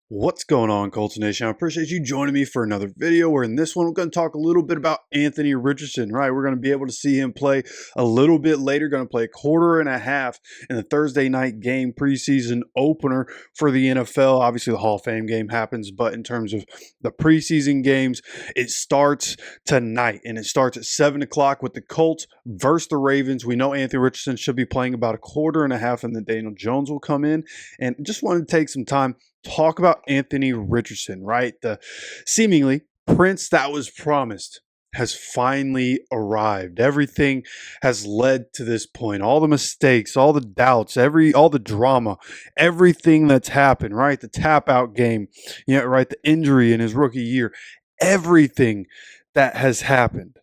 What's going on, Colts Nation? I appreciate you joining me for another video where in this one we're going to talk a little bit about Anthony Richardson, right? We're going to be able to see him play a little bit later, going to play a quarter and a half in the Thursday night game preseason opener for the NFL. Obviously, the Hall of Fame game happens, but in terms of the preseason games, it starts tonight, and it starts at 7 o'clock with the Colts versus the Ravens. We know Anthony Richardson should be playing about a quarter and a half, and then Daniel Jones will come in. And just wanted to take some time talk about Anthony Richardson, right? The seemingly prince that was promised has finally arrived. Everything has led to this point. All the mistakes, all the doubts, all the drama, everything that's happened, right? The tap out game, right? The injury in his rookie year, everything that has happened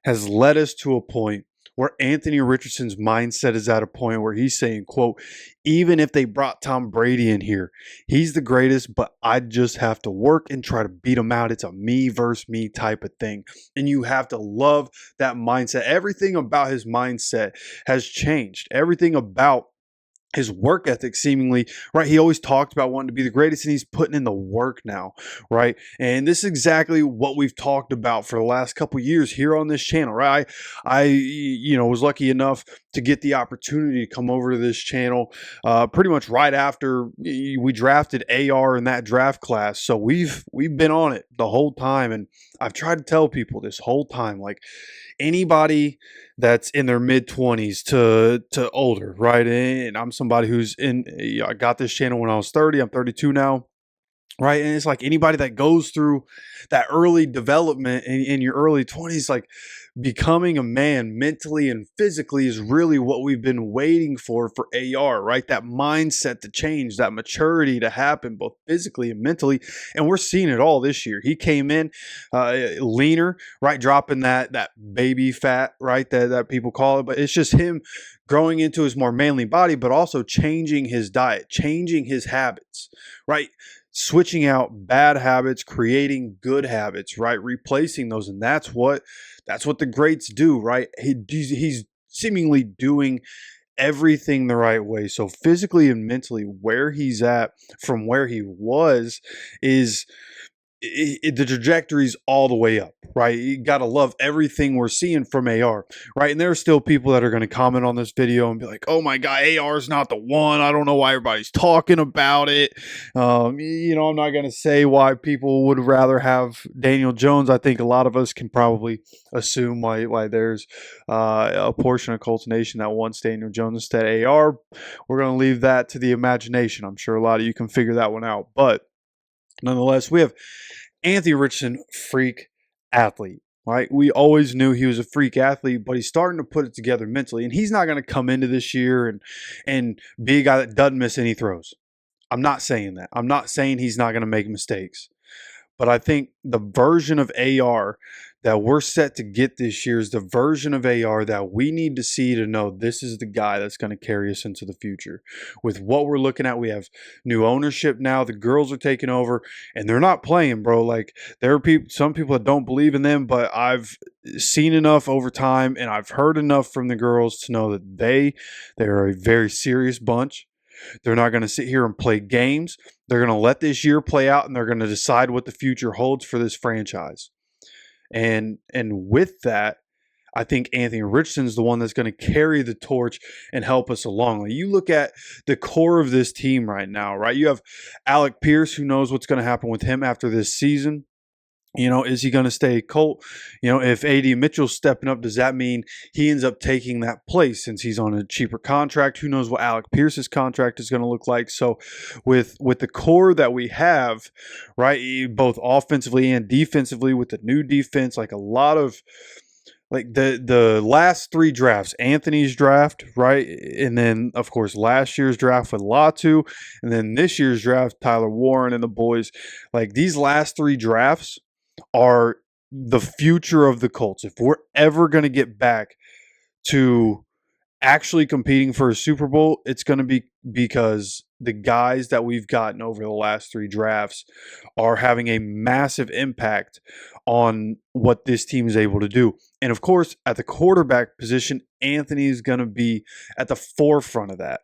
has led us to a point where Anthony Richardson's mindset is at a point where he's saying, quote, even if they brought Tom Brady in here, he's the greatest, but I just have to work and try to beat him out. It's a me versus me type of thing. And you have to love that mindset. Everything about his mindset has changed. Everything about his work ethic seemingly, right? He always talked about wanting to be the greatest, and he's putting in the work now, right? And this is exactly what we've talked about for the last couple years here on this channel, right? I was lucky enough to get the opportunity to come over to this channel pretty much right after we drafted AR in that draft class. So we've been on it the whole time, and I've tried to tell people this whole time, like, anybody that's in their mid-20s to older, right? And I'm somebody who's I got this channel when I was 30. I'm 32 now, right? And it's like anybody that goes through that early development in your early 20s, like becoming a man mentally and physically is really what we've been waiting for AR, right? That mindset to change, that maturity to happen both physically and mentally. And we're seeing it all this year. He came in leaner, right? Dropping that baby fat, right? That people call it, but it's just him growing into his more manly body, but also changing his diet, changing his habits, right? Switching out bad habits, creating good habits, right? Replacing those. And that's what the greats do, right? He's seemingly doing everything the right way. So physically and mentally, where he's at from where he was is the trajectory's all the way up, right? You got to love everything we're seeing from AR, right? And there are still people that are going to comment on this video and be like, oh my God, AR is not the one. I don't know why everybody's talking about it. I'm not going to say why people would rather have Daniel Jones. I think a lot of us can probably assume why there's a portion of Colts Nation that wants Daniel Jones instead of AR. We're going to leave that to the imagination. I'm sure a lot of you can figure that one out. But nonetheless, we have Anthony Richardson, freak athlete, right? We always knew he was a freak athlete, but he's starting to put it together mentally. And he's not going to come into this year and be a guy that doesn't miss any throws. I'm not saying that. I'm not saying he's not going to make mistakes. But I think the version of AR that we're set to get this year is the version of AR that we need to see to know this is the guy that's going to carry us into the future. With what we're looking at, we have new ownership now. The girls are taking over, and they're not playing, bro. Like, there are some people that don't believe in them, but I've seen enough over time, and I've heard enough from the girls to know that they're a very serious bunch. They're not going to sit here and play games. They're going to let this year play out, and they're going to decide what the future holds for this franchise. And with that, I think Anthony Richardson's the one that's going to carry the torch and help us along. Like, you look at the core of this team right now, right? You have Alec Pierce, who knows what's going to happen with him after this season. Is he going to stay Colt? If A.D. Mitchell's stepping up, does that mean he ends up taking that place since he's on a cheaper contract? Who knows what Alec Pierce's contract is going to look like? So with the core that we have, right, both offensively and defensively with the new defense, like a lot of like the last three drafts, Anthony's draft, right? And then, of course, last year's draft with Latu, and then this year's draft, Tyler Warren and the boys. Like, these last three drafts are the future of the Colts. If we're ever going to get back to actually competing for a Super Bowl, it's going to be because the guys that we've gotten over the last three drafts are having a massive impact on what this team is able to do. And of course, at the quarterback position, Anthony is going to be at the forefront of that.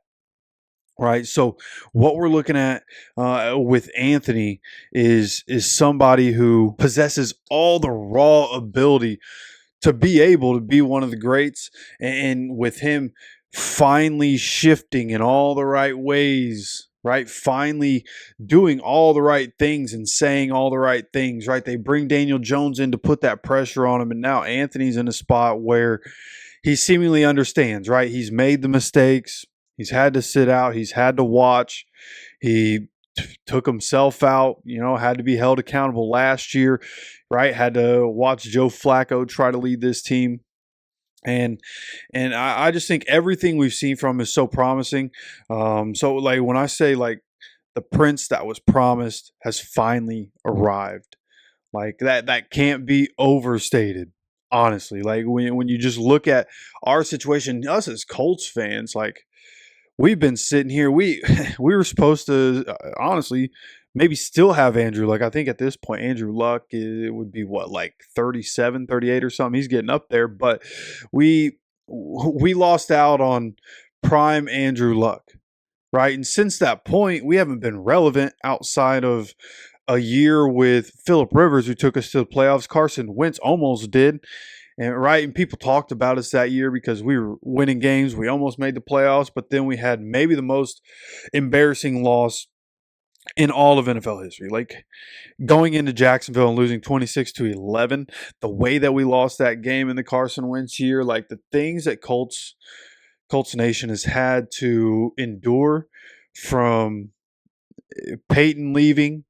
right? So what we're looking at with Anthony is somebody who possesses all the raw ability to be able to be one of the greats, and with him finally shifting in all the right ways, right? Finally doing all the right things and saying all the right things, right? They bring Daniel Jones in to put that pressure on him, and now Anthony's in a spot where he seemingly understands, right? He's made the mistakes. He's had to sit out. He's had to watch. He took himself out, had to be held accountable last year, right? Had to watch Joe Flacco try to lead this team. And I just think everything we've seen from him is so promising. So like when I say like the prince that was promised has finally arrived, like that can't be overstated. Honestly, like when you just look at our situation, us as Colts fans, like we've been sitting here. We were supposed to honestly maybe still have Andrew. Like I think at this point, Andrew Luck it would be what, like 37, 38 or something. He's getting up there, but we lost out on prime Andrew Luck, right? And since that point, we haven't been relevant outside of a year with Phillip Rivers, who took us to the playoffs. Carson Wentz almost did. And people talked about us that year because we were winning games. We almost made the playoffs, but then we had maybe the most embarrassing loss in all of NFL history. Like going into Jacksonville and losing 26-11, the way that we lost that game in the Carson Wentz year, like the things that Colts Nation has had to endure, from Peyton leaving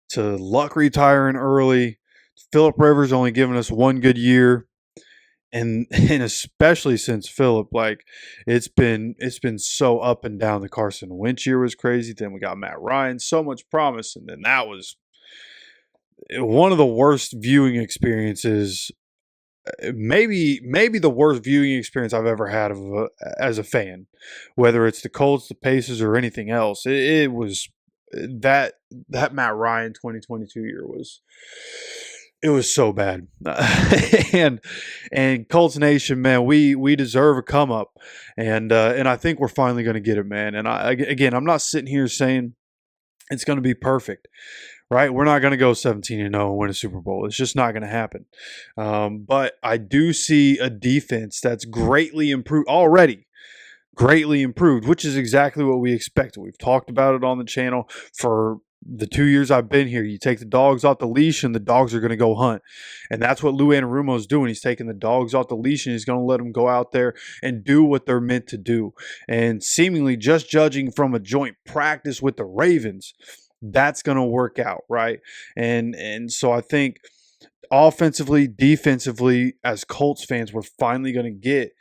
to Luck retiring early, Phillip Rivers only giving us one good year, and especially since Phillip, like it's been so up and down. The Carson Wentz year was crazy. Then we got Matt Ryan, so much promise, and then that was one of the worst viewing experiences. Maybe the worst viewing experience I've ever had as a fan, whether it's the Colts, the Pacers, or anything else. It was that Matt Ryan 2022 year was. It was so bad. and Colts Nation, man, we deserve a come up, and I think we're finally going to get it, man. And I'm not sitting here saying it's going to be perfect, right? We're not going to go 17-0 and win a Super Bowl. It's just not going to happen. But I do see a defense that's greatly improved already. Greatly improved, which is exactly what we expected. We've talked about it on the channel for the 2 years I've been here. You take the dogs off the leash and the dogs are going to go hunt. And that's what Lou Anarumo is doing. He's taking the dogs off the leash and he's going to let them go out there and do what they're meant to do. And seemingly, just judging from a joint practice with the Ravens, that's going to work out, right? And so I think offensively, defensively, as Colts fans, we're finally going to get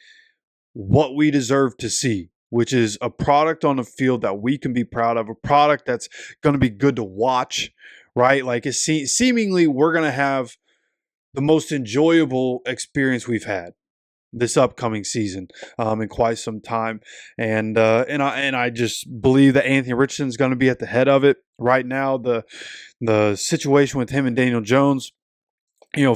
what we deserve to see, which is a product on the field that we can be proud of, a product that's going to be good to watch, right? Like seemingly we're going to have the most enjoyable experience we've had this upcoming season in quite some time. And I just believe that Anthony Richardson is going to be at the head of it. Right now, the situation with him and Daniel Jones,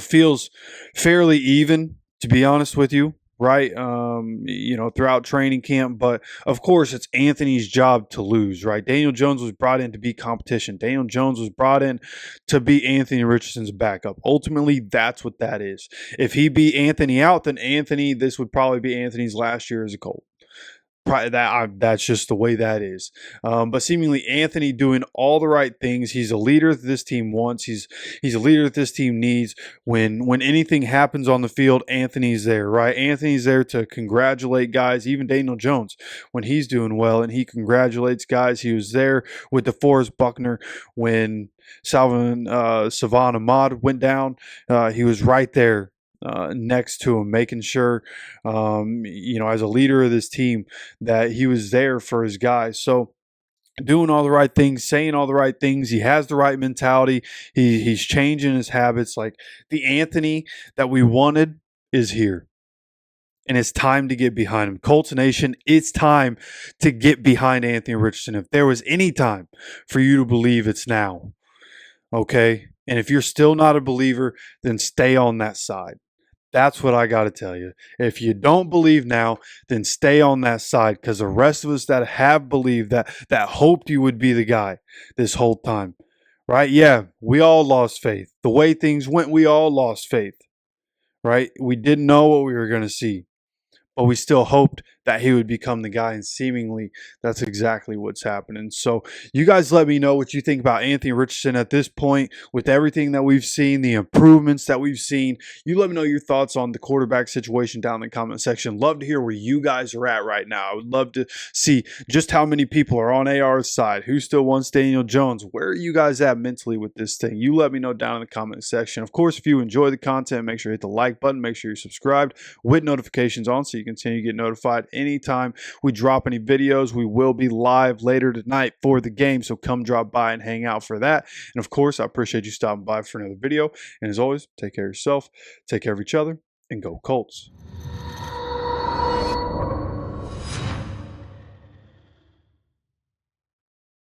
feels fairly even, to be honest with you. Right, throughout training camp. But of course, it's Anthony's job to lose, right? Daniel Jones was brought in to be competition. Daniel Jones was brought in to be Anthony Richardson's backup. Ultimately, that's what that is. If he beat Anthony out, then this would probably be Anthony's last year as a Colt. That's just the way that is. But seemingly Anthony doing all the right things. He's a leader that this team wants. He's a leader that this team needs. When anything happens on the field, Anthony's there, right? Anthony's there to congratulate guys, even Daniel Jones, when he's doing well, and he congratulates guys. He was there with DeForest Buckner when Savon Ahmad went down. He was right there next to him, making sure, as a leader of this team, that he was there for his guys. So doing all the right things, saying all the right things. He has the right mentality. He's changing his habits. Like the Anthony that we wanted is here. And it's time to get behind him. Colts Nation, it's time to get behind Anthony Richardson. If there was any time for you to believe, it's now. Okay? And if you're still not a believer, then stay on that side. That's what I got to tell you. If you don't believe now, then stay on that side, because the rest of us that have believed, that hoped you would be the guy this whole time, right? Yeah, we all lost faith. The way things went, we all lost faith, right? We didn't know what we were going to see, but we still hoped that he would become the guy, and seemingly that's exactly what's happening. So you guys let me know what you think about Anthony Richardson at this point, with everything that we've seen, the improvements that we've seen. You let me know your thoughts on the quarterback situation down in the comment section. Love to hear where you guys are at right now. I would love to see just how many people are on AR's side, who still wants Daniel Jones. Where are you guys at mentally with this thing? You let me know down in the comment section. Of course, if you enjoy the content, make sure you hit the like button, make sure you're subscribed with notifications on so you continue to get notified anytime we drop any videos. We will be live later tonight for the game, so come drop by and hang out for that. And of course, I appreciate you stopping by for another video. And as always, take care of yourself, take care of each other, and go Colts.